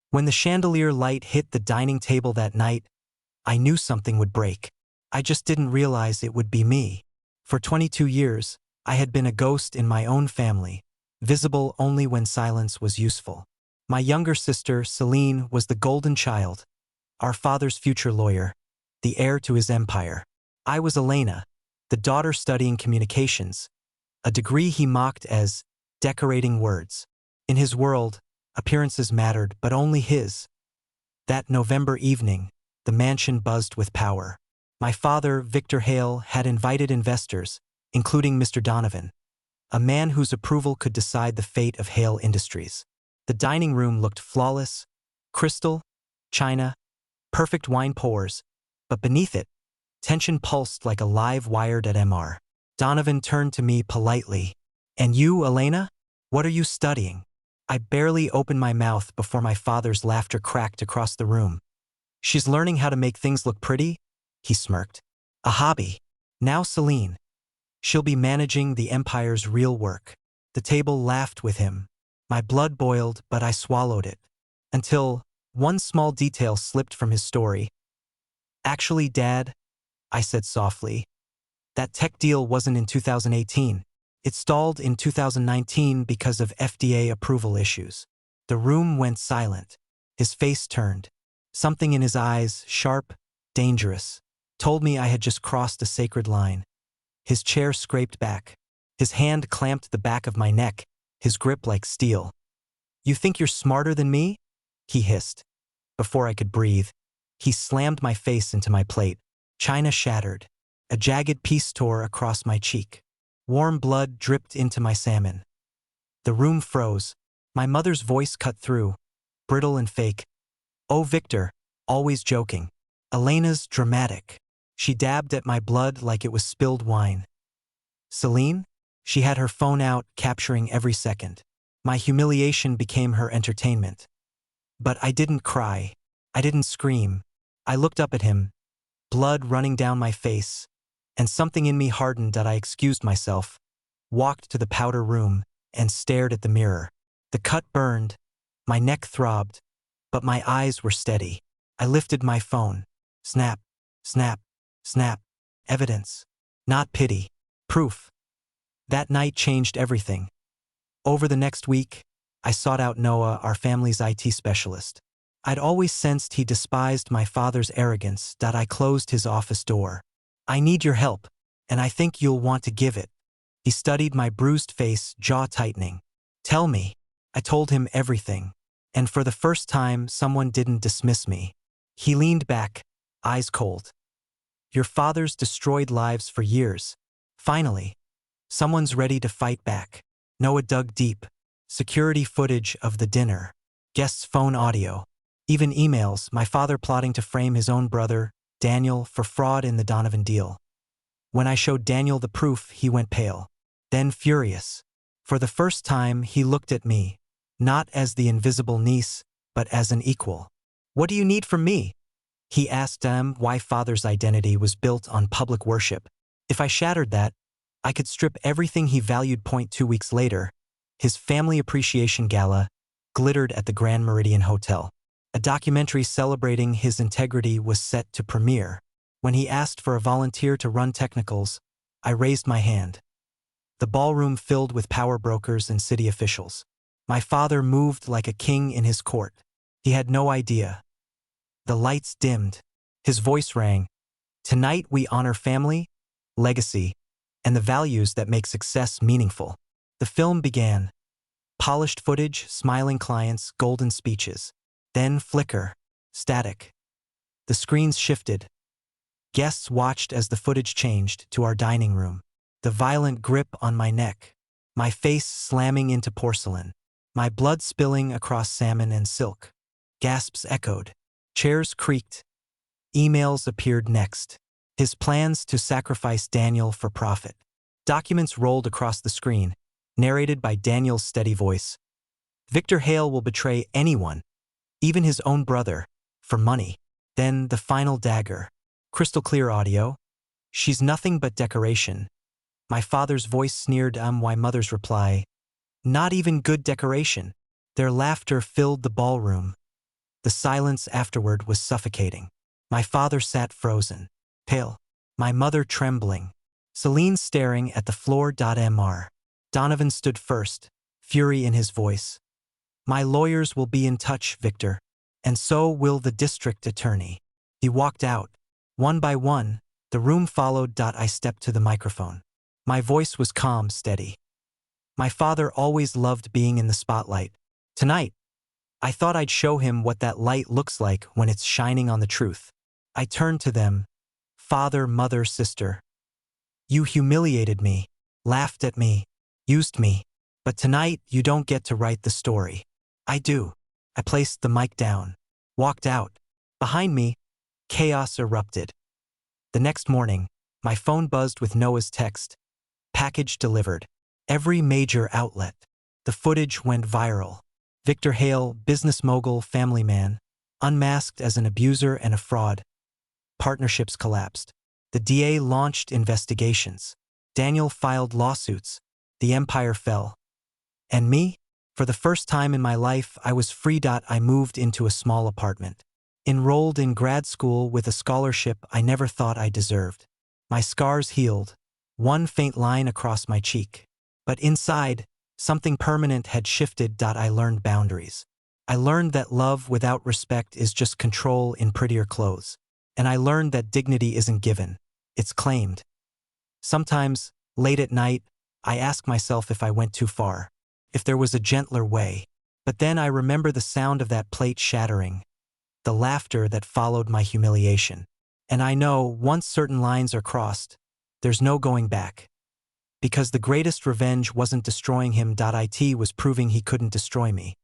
When the chandelier light hit the dining table that night, I knew something would break. I just didn't realize it would be me. For 22 years, I had been a ghost in my own family, visible only when silence was useful. My younger sister, Celine, was the golden child, our father's future lawyer, the heir to his empire. I was Elena, the daughter studying communications, a degree he mocked as decorating words. In his world, appearances mattered, but only his. That November evening, the mansion buzzed with power. My father, Victor Hale, had invited investors, including Mr. Donovan, a man whose approval could decide the fate of Hale Industries. The dining room looked flawless, crystal, china, perfect wine pours, but beneath it, tension pulsed like a live wire at MR. Donovan turned to me politely. "And you, Elena? What are you studying?" I barely opened my mouth before my father's laughter cracked across the room. "She's learning how to make things look pretty?" He smirked. "A hobby. Now Celine. She'll be managing the empire's real work." The table laughed with him. My blood boiled, but I swallowed it. Until one small detail slipped from his story. "Actually, Dad," I said softly, "that tech deal wasn't in 2018. It stalled in 2019 because of FDA approval issues." The room went silent. His face turned. Something in his eyes, sharp, dangerous, told me I had just crossed a sacred line. His chair scraped back. His hand clamped the back of my neck, his grip like steel. "You think you're smarter than me?" he hissed. Before I could breathe, he slammed my face into my plate. China shattered. A jagged piece tore across my cheek. Warm blood dripped into my salmon. The room froze. My mother's voice cut through, brittle and fake. "Oh, Victor," always joking. Elena's dramatic. She dabbed at my blood like it was spilled wine. "Celine?" She had her phone out, capturing every second. My humiliation became her entertainment. But I didn't cry. I didn't scream. I looked up at him, blood running down my face, and something in me hardened that I excused myself, walked to the powder room, and stared at the mirror. The cut burned, my neck throbbed, but my eyes were steady. I lifted my phone. Snap, snap, snap. Evidence. Not pity. Proof. That night changed everything. Over the next week, I sought out Noah, our family's IT specialist. I'd always sensed he despised my father's arrogance that I closed his office door. "I need your help, and I think you'll want to give it." He studied my bruised face, jaw tightening. "Tell me." I told him everything. And for the first time, someone didn't dismiss me. He leaned back, eyes cold. "Your father's destroyed lives for years. Finally, someone's ready to fight back." Noah dug deep. Security footage of the dinner. Guests' phone audio. Even emails, my father plotting to frame his own brother, Daniel, for fraud in the Donovan deal. When I showed Daniel the proof, he went pale. Then furious. For the first time, he looked at me, not as the invisible niece, but as an equal. "What do you need from me?" He asked why father's identity was built on public worship. If I shattered that, I could strip everything he valued. 2 weeks later, his family appreciation gala glittered at the Grand Meridian Hotel. A documentary celebrating his integrity was set to premiere. When he asked for a volunteer to run technicals, I raised my hand. The ballroom filled with power brokers and city officials. My father moved like a king in his court. He had no idea. The lights dimmed. His voice rang. "Tonight we honor family, legacy, and the values that make success meaningful." The film began. Polished footage, smiling clients, golden speeches. Then flicker, static. The screens shifted. Guests watched as the footage changed to our dining room. The violent grip on my neck. My face slamming into porcelain. My blood spilling across salmon and silk. Gasps echoed. Chairs creaked. Emails appeared next. His plans to sacrifice Daniel for profit. Documents rolled across the screen, narrated by Daniel's steady voice. "Victor Hale will betray anyone, even his own brother, for money." Then the final dagger. Crystal clear audio. "She's nothing but decoration." My father's voice sneered why mother's reply. "Not even good decoration." Their laughter filled the ballroom. The silence afterward was suffocating. My father sat frozen, pale. My mother trembling. Celine staring at the floor. Mr. Donovan stood first, fury in his voice. My lawyers will be in touch, Victor. And so will the district attorney. He walked out. One by one, the room followed. I stepped to the microphone. My voice was calm, steady. My father always loved being in the spotlight. Tonight, I thought I'd show him what that light looks like when it's shining on the truth. I turned to them. Father, mother, sister. You humiliated me, laughed at me, used me. But tonight, you don't get to write the story. I do. I placed the mic down, walked out. Behind me, chaos erupted. The next morning, my phone buzzed with Noah's text. Package delivered. Every major outlet. The footage went viral. Victor Hale, business mogul, family man, unmasked as an abuser and a fraud. Partnerships collapsed. The DA launched investigations. Daniel filed lawsuits. The empire fell. And me? For the first time in my life, I was free. I moved into a small apartment. Enrolled in grad school with a scholarship I never thought I deserved. My scars healed. One faint line across my cheek. But inside, something permanent had shifted. I learned boundaries. I learned that love without respect is just control in prettier clothes. And I learned that dignity isn't given, it's claimed. Sometimes, late at night, I ask myself if I went too far, if there was a gentler way. But then I remember the sound of that plate shattering, the laughter that followed my humiliation. And I know, once certain lines are crossed, there's no going back. Because the greatest revenge wasn't destroying him. It was proving he couldn't destroy me.